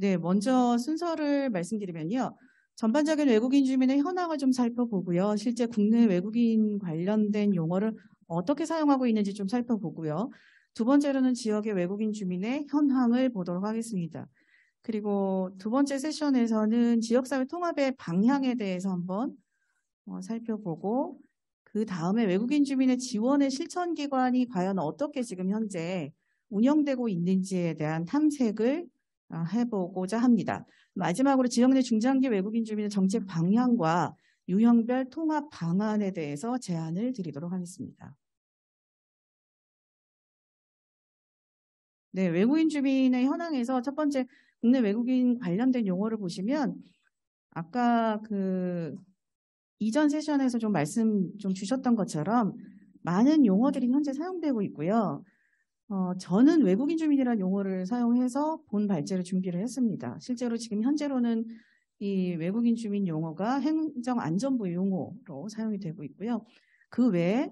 네, 먼저 순서를 말씀드리면요. 전반적인 외국인 주민의 현황을 좀 살펴보고요. 실제 국내 외국인 관련된 용어를 어떻게 사용하고 있는지 좀 살펴보고요. 두 번째로는 지역의 외국인 주민의 현황을 보도록 하겠습니다. 그리고 두 번째 세션에서는 지역사회 통합의 방향에 대해서 한번 살펴보고, 그 다음에 외국인 주민의 지원의 실천기관이 과연 어떻게 지금 현재 운영되고 있는지에 대한 탐색을 해보고자 합니다. 마지막으로 지역 내 중장기 외국인 주민의 정책 방향과 유형별 통합 방안에 대해서 제안을 드리도록 하겠습니다. 네, 외국인 주민의 현황에서 첫 번째 국내 외국인 관련된 용어를 보시면 아까 이전 세션에서 좀 말씀 좀 주셨던 것처럼 많은 용어들이 현재 사용되고 있고요. 저는 외국인 주민이라는 용어를 사용해서 본 발제를 준비를 했습니다. 실제로 지금 현재로는 이 외국인 주민 용어가 행정안전부 용어로 사용이 되고 있고요. 그 외에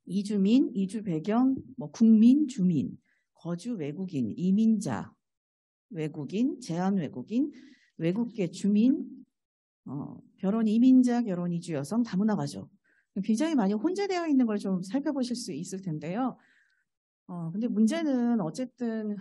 이주민, 이주 배경, 국민, 주민, 거주 외국인, 이민자, 외국인, 제한 외국인, 외국계 주민, 결혼 이민자, 결혼 이주 여성, 다문화 가족. 굉장히 많이 혼재되어 있는 걸 좀 살펴보실 수 있을 텐데요. 근데 문제는 어쨌든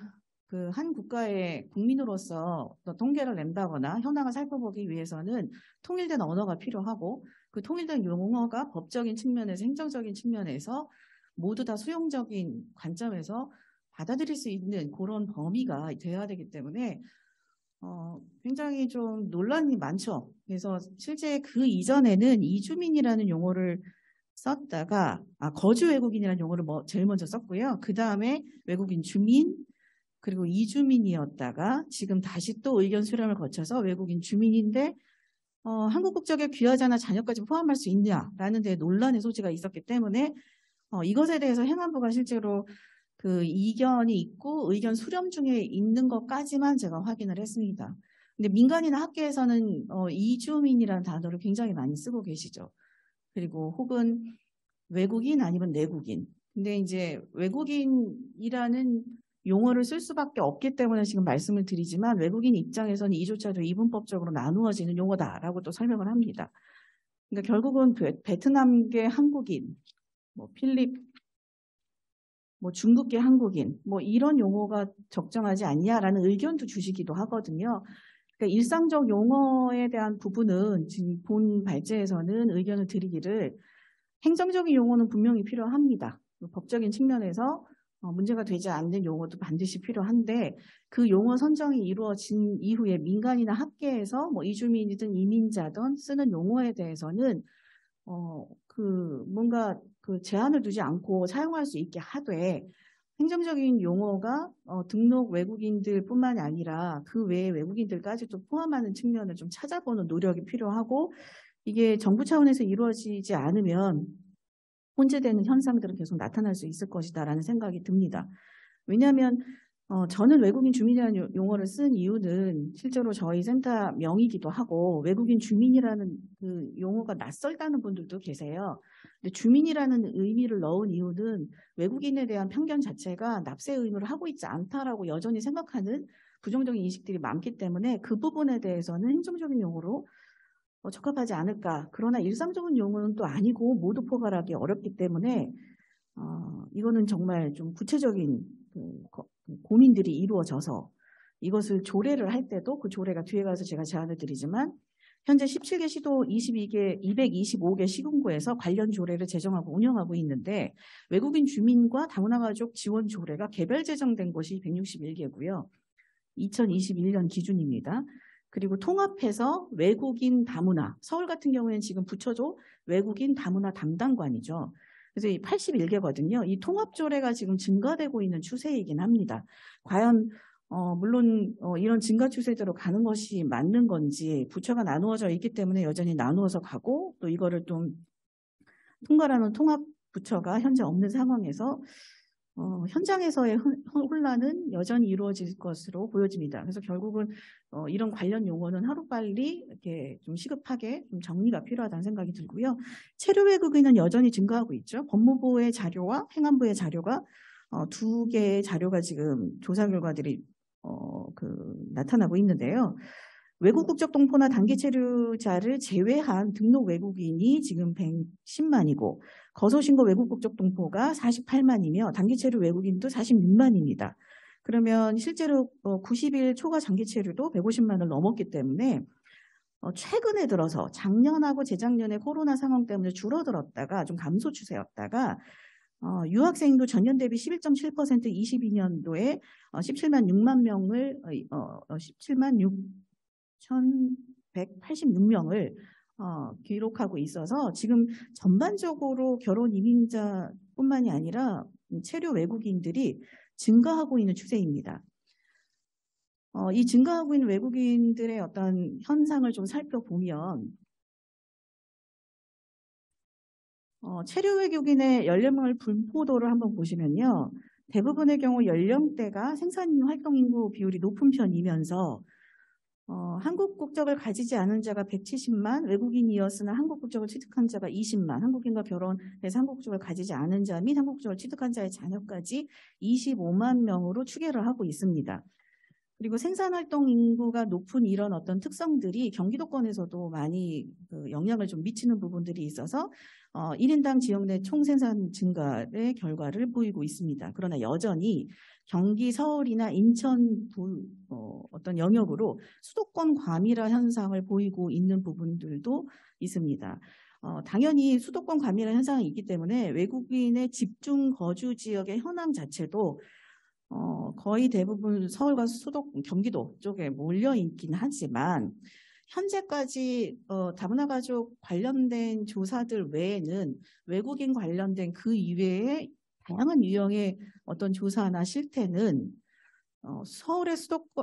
그 한 국가의 국민으로서 통계를 낸다거나 현황을 살펴보기 위해서는 통일된 언어가 필요하고 그 통일된 용어가 법적인 측면에서 행정적인 측면에서 모두 다 수용적인 관점에서 받아들일 수 있는 그런 범위가 돼야 되기 때문에 굉장히 좀 논란이 많죠. 그래서 실제 그 이전에는 이주민이라는 용어를 썼다가 거주 외국인이라는 용어를 제일 먼저 썼고요. 그 다음에 외국인 주민 그리고 이주민이었다가 지금 다시 또 의견 수렴을 거쳐서 외국인 주민인데 한국 국적에 귀화자나 자녀까지 포함할 수 있냐라는 데 논란의 소지가 있었기 때문에 이것에 대해서 행안부가 실제로 그 이견이 있고 의견 수렴 중에 있는 것까지만 제가 확인을 했습니다. 근데 민간이나 학계에서는 이주민이라는 단어를 굉장히 많이 쓰고 계시죠. 그리고 혹은 외국인 아니면 내국인. 근데 이제 외국인이라는 용어를 쓸 수밖에 없기 때문에 지금 말씀을 드리지만 외국인 입장에서는 이조차도 이분법적으로 나누어지는 용어다라고 또 설명을 합니다. 그러니까 결국은 베트남계 한국인, 필립, 중국계 한국인, 이런 용어가 적정하지 않냐라는 의견도 주시기도 하거든요. 그러니까 일상적 용어에 대한 부분은 지금 본 발제에서는 의견을 드리기를 행정적인 용어는 분명히 필요합니다. 법적인 측면에서 문제가 되지 않는 용어도 반드시 필요한데 그 용어 선정이 이루어진 이후에 민간이나 학계에서 이주민이든 이민자든 쓰는 용어에 대해서는 뭔가 제한을 두지 않고 사용할 수 있게 하되 행정적인 용어가 등록 외국인들뿐만이 아니라 그 외의 외국인들까지도 포함하는 측면을 좀 찾아보는 노력이 필요하고 이게 정부 차원에서 이루어지지 않으면 혼재되는 현상들은 계속 나타날 수 있을 것이다라는 생각이 듭니다. 왜냐하면 저는 외국인 주민이라는 용어를 쓴 이유는 실제로 저희 센터 명이기도 하고 외국인 주민이라는 그 용어가 낯설다는 분들도 계세요. 근데 주민이라는 의미를 넣은 이유는 외국인에 대한 편견 자체가 납세 의무를 하고 있지 않다라고 여전히 생각하는 부정적인 인식들이 많기 때문에 그 부분에 대해서는 행정적인 용어로 적합하지 않을까. 그러나 일상적인 용어는 또 아니고 모두 포괄하기 어렵기 때문에 이거는 정말 좀 구체적인 고민들이 이루어져서 이것을 조례를 할 때도 그 조례가 뒤에 가서 제가 제안을 드리지만 현재 17개 시도 225개 시군구에서 관련 조례를 제정하고 운영하고 있는데 외국인 주민과 다문화 가족 지원 조례가 개별 제정된 곳이 161개고요. 2021년 기준입니다. 그리고 통합해서 외국인 다문화, 서울 같은 경우에는 지금 부처조 외국인 다문화 담당관이죠. 그래서 이 81개거든요. 이 통합조례가 지금 증가되고 있는 추세이긴 합니다. 과연 물론 이런 증가 추세대로 가는 것이 맞는 건지 부처가 나누어져 있기 때문에 여전히 나누어서 가고 또 이거를 좀 통과라는 통합 부처가 현재 없는 상황에서 현장에서의 혼란은 여전히 이루어질 것으로 보여집니다. 그래서 결국은 이런 관련 용어는 하루빨리 이렇게 좀 시급하게 좀 정리가 필요하다는 생각이 들고요. 체류 외국인은 여전히 증가하고 있죠. 법무부의 자료와 행안부의 자료가 두 개의 자료가 지금 조사 결과들이 나타나고 있는데요. 외국 국적 동포나 단기 체류자를 제외한 등록 외국인이 지금 110만이고 거소신고 외국 국적 동포가 48만이며 단기 체류 외국인도 46만입니다. 그러면 실제로 90일 초과 장기 체류도 150만을 넘었기 때문에 최근에 들어서 작년하고 재작년에 코로나 상황 때문에 줄어들었다가 좀 감소 추세였다가 유학생도 전년 대비 11.7% 22년도에 17만 6만 명을 17만 6,186명을 기록하고 있어서 지금 전반적으로 결혼 이민자뿐만이 아니라 체류 외국인들이 증가하고 있는 추세입니다. 이 증가하고 있는 외국인들의 어떤 현상을 좀 살펴보면 체류 외국인의 연령별 분포도를 한번 보시면요. 대부분의 경우 연령대가 생산 활동 인구 비율이 높은 편이면서 한국 국적을 가지지 않은 자가 170만, 외국인이었으나 한국 국적을 취득한 자가 20만, 한국인과 결혼해서 한국 국적을 가지지 않은 자 및 한국 국적을 취득한 자의 자녀까지 25만 명으로 추계를 하고 있습니다. 그리고 생산활동 인구가 높은 이런 어떤 특성들이 경기도권에서도 많이 영향을 좀 미치는 부분들이 있어서 1인당 지역 내 총생산 증가의 결과를 보이고 있습니다. 그러나 여전히 경기, 서울이나 인천 어떤 영역으로 수도권 과밀화 현상을 보이고 있는 부분들도 있습니다. 당연히 수도권 과밀화 현상이 있기 때문에 외국인의 집중 거주 지역의 현황 자체도 거의 대부분 서울과 경기도 쪽에 몰려 있긴 하지만 현재까지 다문화 가족 관련된 조사들 외에는 외국인 관련된 그 이외에 다양한 유형의 어떤 조사나 실태는 서울과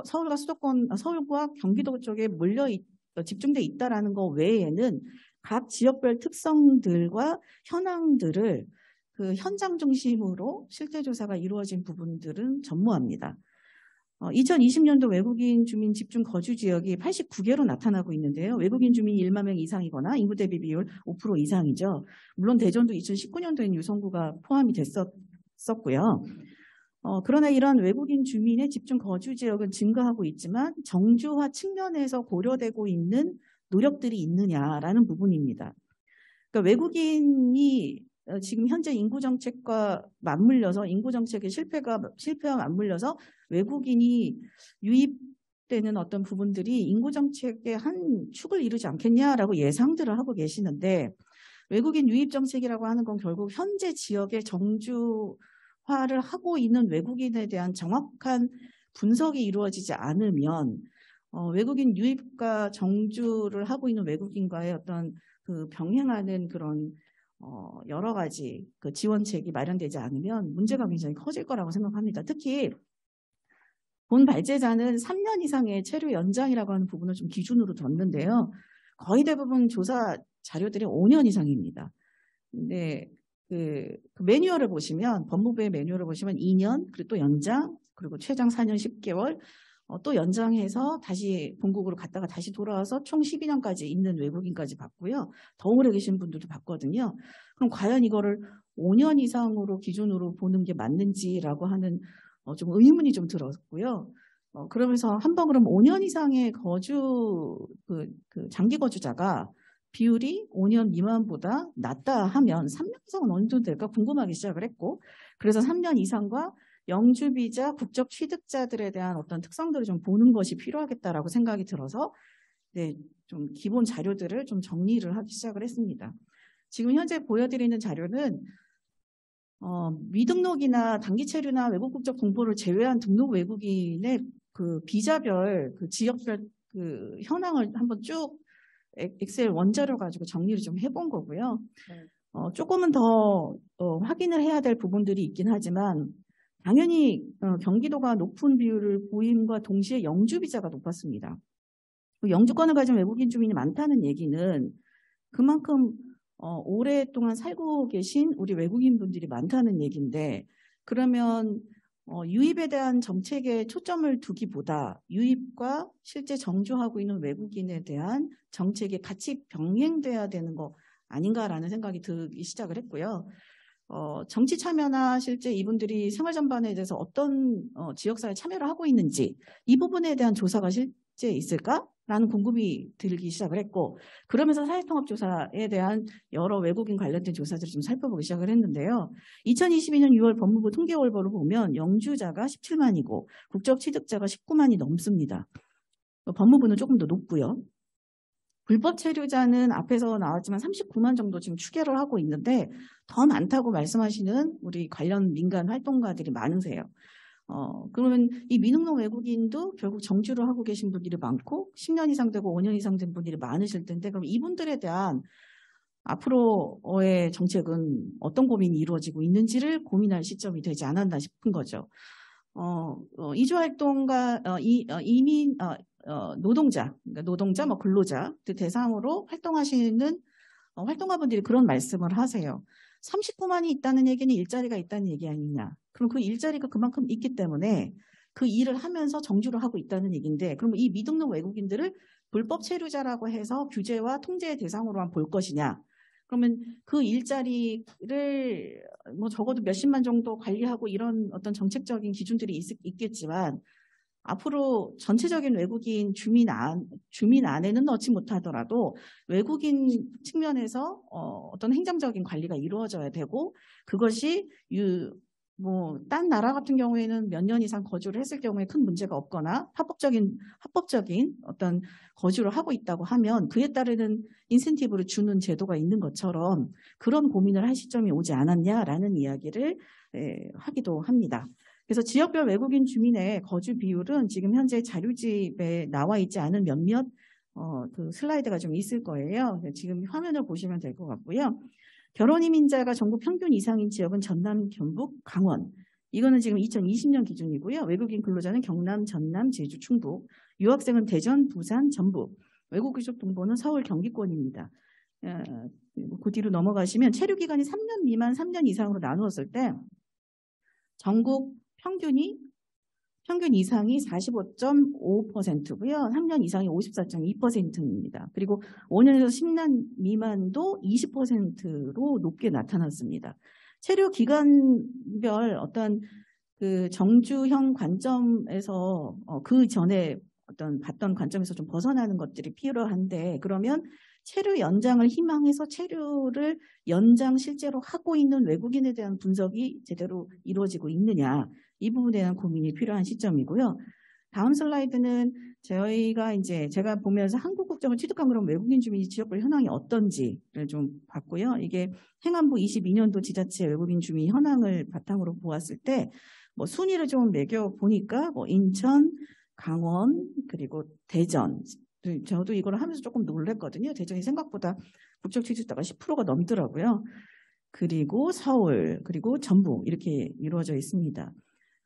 경기도 쪽에 집중돼 있다라는 것 외에는 각 지역별 특성들과 현황들을 그 현장 중심으로 실태 조사가 이루어진 부분들은 전무합니다. 2020년도 외국인 주민 집중 거주 지역이 89개로 나타나고 있는데요. 외국인 주민이 1만 명 이상이거나 인구 대비 비율 5% 이상이죠. 물론 대전도 2019년도엔 유성구가 포함이 됐었고요. 그러나 이런 외국인 주민의 집중 거주 지역은 증가하고 있지만 정주화 측면에서 고려되고 있는 노력들이 있느냐라는 부분입니다. 그러니까 외국인이 지금 현재 인구정책과 맞물려서 인구정책의 실패와 맞물려서 외국인이 유입되는 어떤 부분들이 인구정책의 한 축을 이루지 않겠냐라고 예상들을 하고 계시는데 외국인 유입정책이라고 하는 건 결국 현재 지역의 정주화를 하고 있는 외국인에 대한 정확한 분석이 이루어지지 않으면 외국인 유입과 정주를 하고 있는 외국인과의 어떤 그 병행하는 그런 여러 가지 그 지원책이 마련되지 않으면 문제가 굉장히 커질 거라고 생각합니다. 특히 본 발제자는 3년 이상의 체류 연장이라고 하는 부분을 좀 기준으로 뒀는데요. 거의 대부분 조사 자료들이 5년 이상입니다. 근데 그 매뉴얼을 보시면 법무부의 매뉴얼을 보시면 2년 그리고 또 연장 그리고 최장 4년 10개월 또 연장해서 다시 본국으로 갔다가 다시 돌아와서 총 12년까지 있는 외국인까지 봤고요. 더 오래 계신 분들도 봤거든요. 그럼 과연 이거를 5년 이상으로 기준으로 보는 게 맞는지라고 하는 좀 의문이 좀 들었고요. 그러면서 한번 그럼 5년 이상의 장기 거주자가 비율이 5년 미만보다 낮다 하면 3년 이상은 어느 정도 될까 궁금하기 시작을 했고 그래서 3년 이상과 영주비자 국적 취득자들에 대한 어떤 특성들을 좀 보는 것이 필요하겠다라고 생각이 들어서 네, 좀 기본 자료들을 좀 정리를 하기 시작을 했습니다. 지금 현재 보여드리는 자료는 미등록이나 단기 체류나 외국 국적 동포를 제외한 등록 외국인의 그 비자별 그 지역별 그 현황을 한번 쭉 엑셀 원자료 가지고 정리를 좀 해본 거고요. 조금은 더 확인을 해야 될 부분들이 있긴 하지만 당연히 경기도가 높은 비율을 보임과 동시에 영주비자가 높았습니다. 영주권을 가진 외국인 주민이 많다는 얘기는 그만큼 오랫동안 살고 계신 우리 외국인 분들이 많다는 얘기인데 그러면 유입에 대한 정책에 초점을 두기보다 유입과 실제 정주하고 있는 외국인에 대한 정책이 같이 병행돼야 되는 거 아닌가라는 생각이 들기 시작을 했고요. 정치 참여나 실제 이분들이 생활 전반에 대해서 어떤 지역사회에 참여를 하고 있는지 이 부분에 대한 조사가 실제 있을까라는 궁금이 들기 시작을 했고, 그러면서 사회통합조사에 대한 여러 외국인 관련된 조사들을 좀 살펴보기 시작을 했는데요. 2022년 6월 법무부 통계월보를 보면 영주자가 17만이고 국적 취득자가 19만이 넘습니다. 법무부는 조금 더 높고요. 불법 체류자는 앞에서 나왔지만 39만 정도 지금 추계를 하고 있는데 더 많다고 말씀하시는 우리 관련 민간 활동가들이 많으세요. 그러면 이 미능동 외국인도 결국 정주를 하고 계신 분들이 많고 10년 이상 되고 5년 이상 된 분들이 많으실 텐데, 그럼 이분들에 대한 앞으로의 정책은 어떤 고민이 이루어지고 있는지를 고민할 시점이 되지 않았나 싶은 거죠. 이주활동가, 이민, 노동자, 그러니까 근로자 대상으로 활동하시는 활동가분들이 그런 말씀을 하세요. 39만이 있다는 얘기는 일자리가 있다는 얘기 아니냐. 그럼 그 일자리가 그만큼 있기 때문에 그 일을 하면서 정주를 하고 있다는 얘기인데, 그럼 이 미등록 외국인들을 불법 체류자라고 해서 규제와 통제의 대상으로만 볼 것이냐. 그러면 그 일자리를 뭐 적어도 몇십만 정도 관리하고 이런 어떤 정책적인 기준들이 있겠지만 앞으로 전체적인 외국인 주민 안에는 넣지 못하더라도 외국인 측면에서 어떤 행정적인 관리가 이루어져야 되고, 그것이 딴 나라 같은 경우에는 몇 년 이상 거주를 했을 경우에 큰 문제가 없거나 합법적인 어떤 거주를 하고 있다고 하면 그에 따르는 인센티브를 주는 제도가 있는 것처럼 그런 고민을 할 시점이 오지 않았냐라는 이야기를 하기도 합니다. 그래서 지역별 외국인 주민의 거주 비율은 지금 현재 자료집에 나와 있지 않은 몇몇 그 슬라이드가 좀 있을 거예요. 지금 화면을 보시면 될 것 같고요. 결혼 이민자가 전국 평균 이상인 지역은 전남, 경북, 강원. 이거는 지금 2020년 기준이고요. 외국인 근로자는 경남, 전남, 제주, 충북. 유학생은 대전, 부산, 전북. 외국 귀족 동포는 서울, 경기권입니다. 그 뒤로 넘어가시면 체류 기간이 3년 미만, 3년 이상으로 나누었을 때 전국 평균 이상이 45.5%고요. 3년 이상이 54.2%입니다. 그리고 5년에서 10년 미만도 20%로 높게 나타났습니다. 체류 기간별 어떤 그 정주형 관점에서 그 전에 어떤 봤던 관점에서 좀 벗어나는 것들이 필요한데, 그러면 체류 연장을 희망해서 체류를 연장 실제로 하고 있는 외국인에 대한 분석이 제대로 이루어지고 있느냐, 이 부분에 대한 고민이 필요한 시점이고요. 다음 슬라이드는 제가 보면서 한국 국적을 취득한 그런 외국인 주민이 지역별 현황이 어떤지를 좀 봤고요. 이게 행안부 22년도 지자체 외국인 주민 현황을 바탕으로 보았을 때 뭐 순위를 좀 매겨 보니까 뭐 인천, 강원, 그리고 대전. 저도 이걸 하면서 조금 놀랐거든요. 대전이 생각보다 국적 취득자가 10%가 넘더라고요. 그리고 서울, 그리고 전북 이렇게 이루어져 있습니다.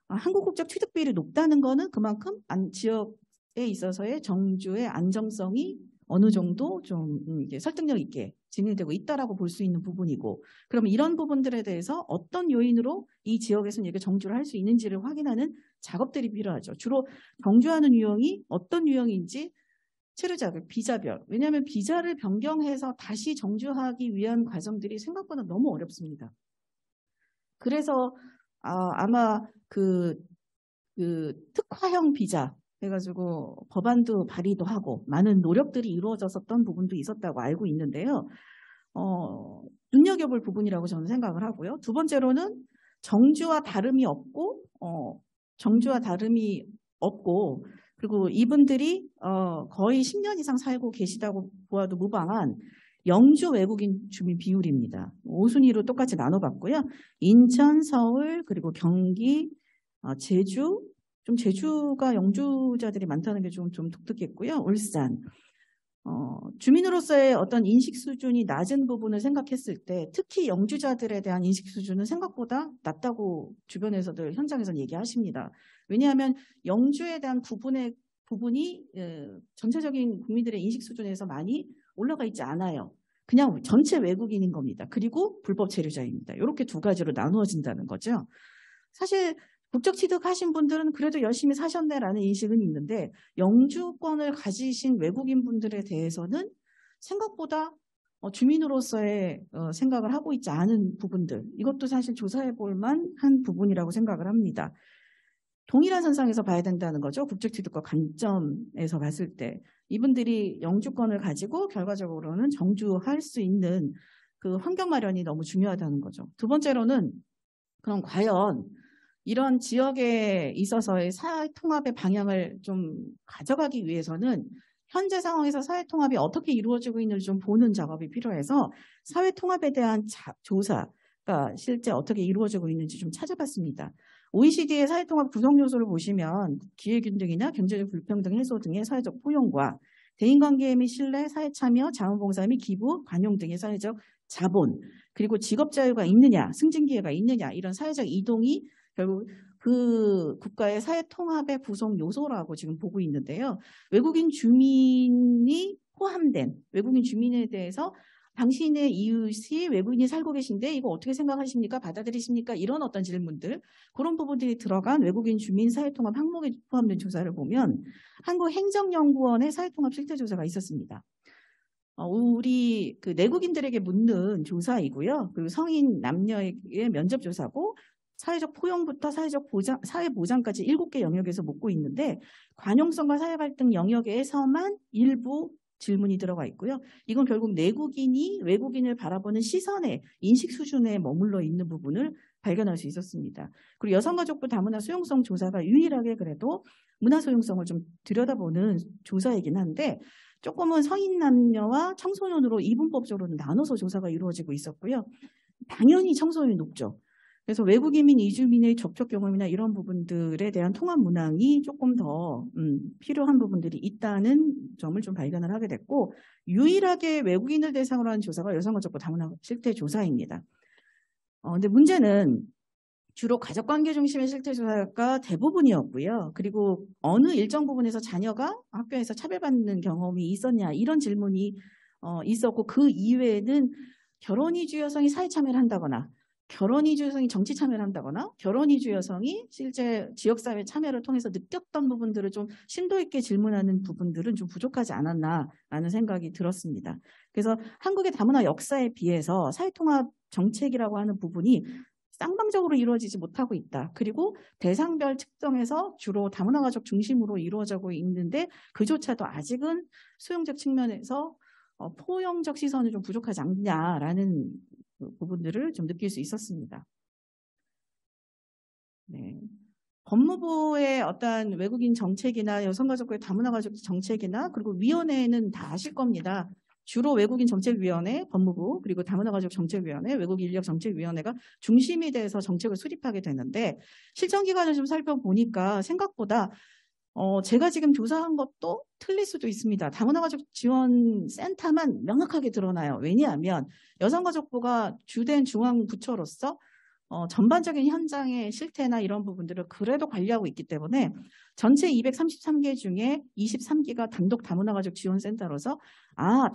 한국 국적 취득 비율이 높다는 거는 그만큼 지역에 있어서의 정주의 안정성이 어느 정도 좀 이게 설득력 있게 진행되고 있다라고 볼 수 있는 부분이고, 그러면 이런 부분들에 대해서 어떤 요인으로 이 지역에서는 이렇게 정주를 할 수 있는지를 확인하는 작업들이 필요하죠. 주로 정주하는 유형이 어떤 유형인지 체류자별, 비자별. 왜냐하면 비자를 변경해서 다시 정주하기 위한 과정들이 생각보다 너무 어렵습니다. 그래서 아마 그 특화형 비자 해가지고 법안도 발의도 하고 많은 노력들이 이루어졌었던 부분도 있었다고 알고 있는데요. 눈여겨볼 부분이라고 저는 생각을 하고요. 두 번째로는 정주와 다름이 없고 그리고 이분들이 거의 10년 이상 살고 계시다고 보아도 무방한 영주 외국인 주민 비율입니다. 5순위로 똑같이 나눠봤고요. 인천, 서울, 그리고 경기, 제주, 좀 제주가 영주자들이 많다는 게 좀 독특했고요. 울산. 주민으로서의 어떤 인식 수준이 낮은 부분을 생각했을 때 특히 영주자들에 대한 인식 수준은 생각보다 낮다고 주변에서들 현장에서 얘기하십니다. 왜냐하면 영주에 대한 부분이 전체적인 국민들의 인식 수준에서 많이 올라가 있지 않아요. 그냥 전체 외국인인 겁니다. 그리고 불법 체류자입니다. 이렇게 두 가지로 나누어진다는 거죠. 사실 국적 취득하신 분들은 그래도 열심히 사셨네라는 인식은 있는데 영주권을 가지신 외국인 분들에 대해서는 생각보다 주민으로서의 생각을 하고 있지 않은 부분들, 이것도 사실 조사해 볼 만한 부분이라고 생각을 합니다. 동일한 선상에서 봐야 된다는 거죠. 국적취득과 관점에서 봤을 때 이분들이 영주권을 가지고 결과적으로는 정주할 수 있는 그 환경 마련이 너무 중요하다는 거죠. 두 번째로는 그럼 과연 이런 지역에 있어서의 사회통합의 방향을 좀 가져가기 위해서는 현재 상황에서 사회통합이 어떻게 이루어지고 있는지 좀 보는 작업이 필요해서 사회통합에 대한 조사가 실제 어떻게 이루어지고 있는지 좀 찾아봤습니다. OECD의 사회통합 구성 요소를 보시면 기회균등이나 경제적 불평등 해소 등의 사회적 포용과 대인관계 및 신뢰, 사회참여, 자원봉사 및 기부, 관용 등의 사회적 자본, 그리고 직업자유가 있느냐, 승진기회가 있느냐, 이런 사회적 이동이 결국 그 국가의 사회통합의 구성 요소라고 지금 보고 있는데요. 외국인 주민이 포함된 외국인 주민에 대해서 당신의 이웃이 외국인이 살고 계신데 이거 어떻게 생각하십니까? 받아들이십니까? 이런 어떤 질문들, 그런 부분들이 들어간 외국인 주민 사회통합 항목에 포함된 조사를 보면 한국행정연구원의 사회통합 실태조사가 있었습니다. 우리 그 내국인들에게 묻는 조사이고요. 그리고 성인 남녀에게 면접조사고 사회적 포용부터 사회보장까지 7개 영역에서 묻고 있는데 관용성과 사회갈등 영역에서만 일부 질문이 들어가 있고요. 이건 결국 내국인이 외국인을 바라보는 시선의 인식 수준에 머물러 있는 부분을 발견할 수 있었습니다. 그리고 여성가족부 다문화 수용성 조사가 유일하게 그래도 문화 수용성을 좀 들여다보는 조사이긴 한데 조금은 성인 남녀와 청소년으로 이분법적으로는 나눠서 조사가 이루어지고 있었고요. 당연히 청소년이 높죠. 그래서 외국인민 이주민의 접촉 경험이나 이런 부분들에 대한 통합 문항이 조금 더 필요한 부분들이 있다는 점을 좀 발견을 하게 됐고, 유일하게 외국인을 대상으로 한 조사가 여성가족부 다문화 실태 조사입니다. 근데 문제는 주로 가족관계 중심의 실태 조사가 대부분이었고요. 그리고 어느 일정 부분에서 자녀가 학교에서 차별받는 경험이 있었냐, 이런 질문이 있었고, 그 이외에는 결혼 이주 여성이 사회 참여를 한다거나 결혼 이주 여성이 정치 참여를 한다거나 결혼 이주 여성이 실제 지역사회 참여를 통해서 느꼈던 부분들을 좀 심도 있게 질문하는 부분들은 좀 부족하지 않았나라는 생각이 들었습니다. 그래서 한국의 다문화 역사에 비해서 사회통합 정책이라고 하는 부분이 쌍방적으로 이루어지지 못하고 있다. 그리고 대상별 측정에서 주로 다문화 가족 중심으로 이루어지고 있는데 그조차도 아직은 수용적 측면에서 포용적 시선이 좀 부족하지 않냐라는 부분들을 좀 느낄 수 있었습니다. 네. 법무부의 어떤 외국인 정책이나 여성가족부의 다문화 가족 정책이나 그리고 위원회는 다 아실 겁니다. 주로 외국인 정책위원회, 법무부, 그리고 다문화 가족 정책위원회, 외국 인력 정책위원회가 중심이 돼서 정책을 수립하게 되는데 실정 기관을 좀 살펴보니까 생각보다 제가 지금 조사한 것도 틀릴 수도 있습니다. 다문화 가족 지원 센터만 명확하게 드러나요. 왜냐하면 여성가족부가 주된 중앙 부처로서 전반적인 현장의 실태나 이런 부분들을 그래도 관리하고 있기 때문에 전체 233개 중에 23개가 단독 다문화 가족 지원 센터로서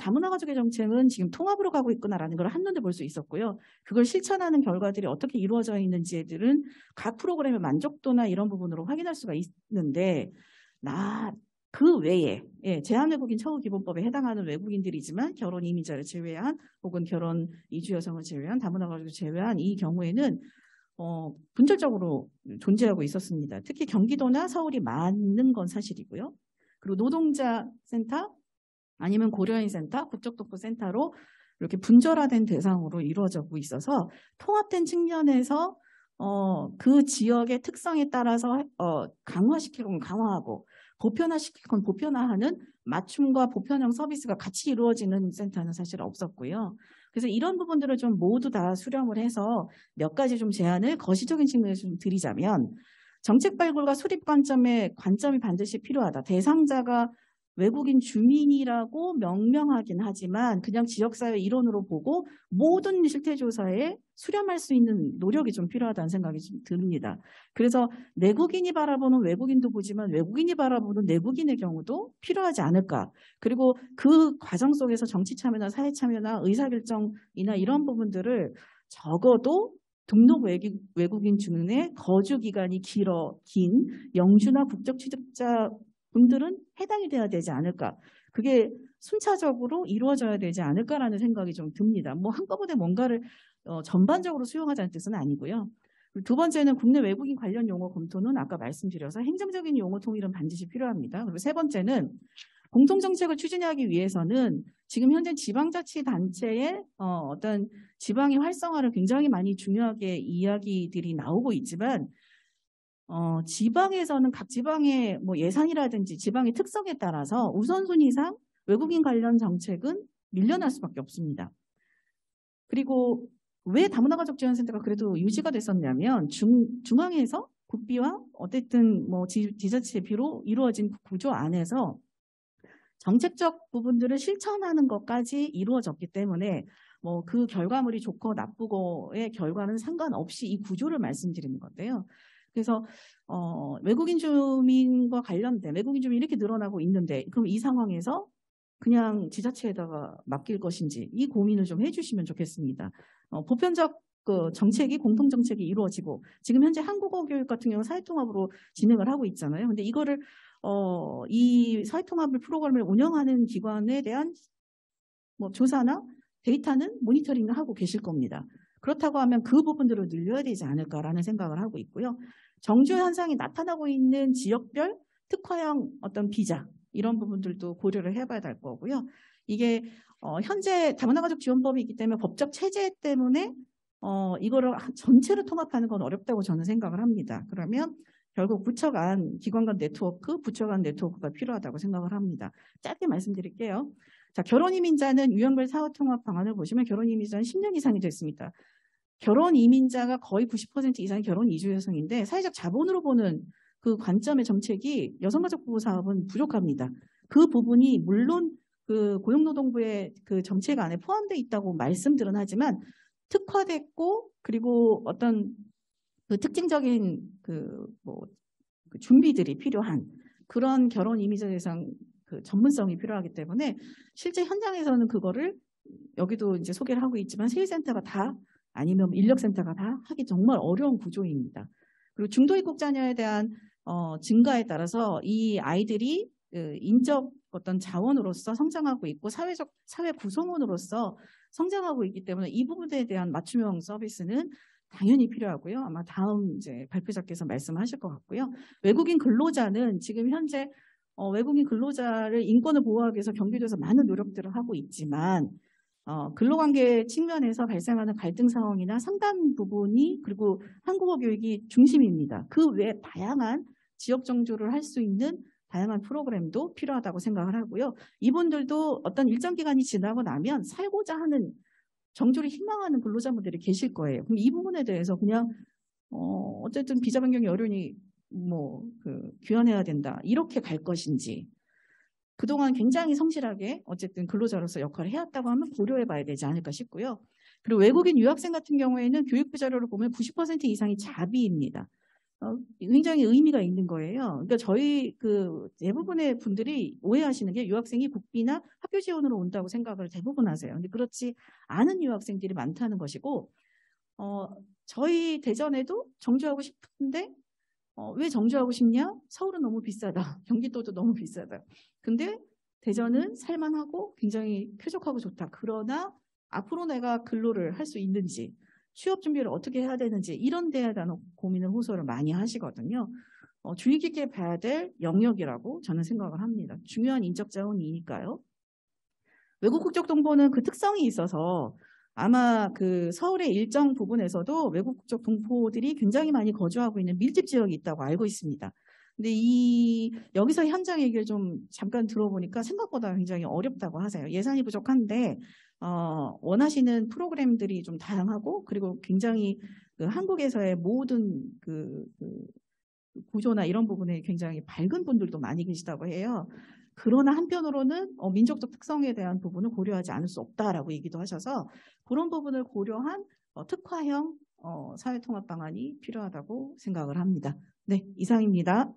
다문화 가족의 정책은 지금 통합으로 가고 있구나라는 걸 한눈에 볼 수 있었고요. 그걸 실천하는 결과들이 어떻게 이루어져 있는지들은 각 프로그램의 만족도나 이런 부분으로 확인할 수가 있는데 그 외에 제한외국인 처우기본법에 해당하는 외국인들이지만 결혼 이민자를 제외한 혹은 결혼 이주 여성을 제외한 다문화 가족을 제외한 이 경우에는 분절적으로 존재하고 있었습니다. 특히 경기도나 서울이 많은 건 사실이고요. 그리고 노동자 센터 아니면 고려인 센터, 국적독보 센터로 이렇게 분절화된 대상으로 이루어지고 있어서 통합된 측면에서 그 지역의 특성에 따라서 강화시킬 건 강화하고 보편화시킬 건 보편화하는 맞춤과 보편형 서비스가 같이 이루어지는 센터는 사실 없었고요. 그래서 이런 부분들을 좀 모두 다 수렴을 해서 몇 가지 좀 제안을 거시적인 측면에서 좀 드리자면 정책 발굴과 수립 관점이 반드시 필요하다. 대상자가 외국인 주민이라고 명명하긴 하지만 그냥 지역사회 일원으로 보고 모든 실태조사에 수렴할 수 있는 노력이 좀 필요하다는 생각이 좀 듭니다. 그래서 내국인이 바라보는 외국인도 보지만 외국인이 바라보는 내국인의 경우도 필요하지 않을까. 그리고 그 과정 속에서 정치 참여나 사회 참여나 의사결정이나 이런 부분들을 적어도 등록 외국인 중에 거주 기간이 긴 영주나 국적 취득자 분들은 해당이 돼야 되지 않을까. 그게 순차적으로 이루어져야 되지 않을까라는 생각이 좀 듭니다. 뭐 한꺼번에 뭔가를 전반적으로 수용하자는 뜻은 아니고요. 두 번째는 국내 외국인 관련 용어 검토는 아까 말씀드려서 행정적인 용어 통일은 반드시 필요합니다. 그리고 세 번째는 공통정책을 추진하기 위해서는 지금 현재 지방자치단체의 어떤 지방의 활성화를 굉장히 많이 중요하게 이야기들이 나오고 있지만 지방에서는 각 지방의 뭐 예산이라든지 지방의 특성에 따라서 우선순위상 외국인 관련 정책은 밀려날 수밖에 없습니다. 그리고 왜 다문화가족지원센터가 그래도 유지가 됐었냐면 중앙에서 국비와 어쨌든 뭐 지자체비로 이루어진 구조 안에서 정책적 부분들을 실천하는 것까지 이루어졌기 때문에 뭐 그 결과물이 좋고 나쁘고의 결과는 상관없이 이 구조를 말씀드리는 건데요. 그래서 외국인 주민과 관련된 외국인 주민이 이렇게 늘어나고 있는데 그럼 이 상황에서 그냥 지자체에다가 맡길 것인지 이 고민을 좀 해주시면 좋겠습니다. 보편적 그 정책이 공통정책이 이루어지고 지금 현재 한국어 교육 같은 경우 사회통합으로 진행을 하고 있잖아요. 근데 이거를 이 사회통합 프로그램을 운영하는 기관에 대한 뭐 조사나 데이터는 모니터링을 하고 계실 겁니다. 그렇다고 하면 그 부분들을 늘려야 되지 않을까라는 생각을 하고 있고요. 정주 현상이 나타나고 있는 지역별 특화형 어떤 비자 이런 부분들도 고려를 해봐야 될 거고요. 이게 현재 다문화가족지원법이 있기 때문에 법적 체제 때문에 이거를 전체로 통합하는 건 어렵다고 저는 생각을 합니다. 그러면 결국 부처 간 기관 간 네트워크, 부처 간 네트워크가 필요하다고 생각을 합니다. 짧게 말씀드릴게요. 자, 결혼이민자는 유형별 사후통합 방안을 보시면 결혼이민자는 10년 이상이 됐습니다. 결혼이민자가 거의 90% 이상이 결혼 이주 여성인데 사회적 자본으로 보는 그 관점의 정책이 여성가족부부 사업은 부족합니다. 그 부분이 물론 그 고용노동부의 그 정책 안에 포함되어 있다고 말씀들은 하지만 특화됐고 그리고 어떤 그 특징적인 그 준비들이 필요한 그런 결혼 이민자 대상 그 전문성이 필요하기 때문에 실제 현장에서는 그거를 여기도 이제 소개를 하고 있지만 세일센터가 다 아니면 인력센터가 다 하기 정말 어려운 구조입니다. 그리고 중도 입국 자녀에 대한 증가에 따라서 이 아이들이 인적 어떤 자원으로서 성장하고 있고 사회 구성원으로서 성장하고 있기 때문에 이 부분에 대한 맞춤형 서비스는 당연히 필요하고요. 아마 다음 이제 발표자께서 말씀하실 것 같고요. 외국인 근로자는 지금 현재 외국인 근로자를 인권을 보호하기 위해서 경기도에서 많은 노력들을 하고 있지만 근로관계 측면에서 발생하는 갈등 상황이나 상담 부분이 그리고 한국어 교육이 중심입니다. 그 외에 다양한 지역 정조를 할 수 있는 다양한 프로그램도 필요하다고 생각을 하고요. 이분들도 어떤 일정 기간이 지나고 나면 살고자 하는 정조를 희망하는 근로자분들이 계실 거예요. 그럼 이 부분에 대해서 그냥 어쨌든 비자 변경이 어려우니 귀환해야 된다 이렇게 갈 것인지 그동안 굉장히 성실하게 어쨌든 근로자로서 역할을 해왔다고 하면 고려해 봐야 되지 않을까 싶고요. 그리고 외국인 유학생 같은 경우에는 교육부 자료를 보면 90% 이상이 자비입니다. 굉장히 의미가 있는 거예요. 그러니까 저희 대부분의 분들이 오해하시는 게 유학생이 국비나 학교 지원으로 온다고 생각을 대부분 하세요. 근데 그렇지 않은 유학생들이 많다는 것이고, 저희 대전에도 정주하고 싶은데 왜 정주하고 싶냐? 서울은 너무 비싸다. 경기도도 너무 비싸다. 근데 대전은 살만하고 굉장히 쾌적하고 좋다. 그러나 앞으로 내가 근로를 할 수 있는지 취업 준비를 어떻게 해야 되는지 이런 데에 대한 고민을 호소를 많이 하시거든요. 주의 깊게 봐야 될 영역이라고 저는 생각을 합니다. 중요한 인적 자원이니까요. 외국 국적 동포는 그 특성이 있어서 아마 그 서울의 일정 부분에서도 외국 국적 동포들이 굉장히 많이 거주하고 있는 밀집 지역이 있다고 알고 있습니다. 근데 여기서 현장 얘기를 좀 잠깐 들어보니까 생각보다 굉장히 어렵다고 하세요. 예산이 부족한데 원하시는 프로그램들이 좀 다양하고 그리고 굉장히 한국에서의 모든 구조나 이런 부분에 굉장히 밝은 분들도 많이 계시다고 해요. 그러나 한편으로는 민족적 특성에 대한 부분을 고려하지 않을 수 없다라고 얘기도 하셔서 그런 부분을 고려한 특화형 사회통합 방안이 필요하다고 생각을 합니다. 네, 이상입니다.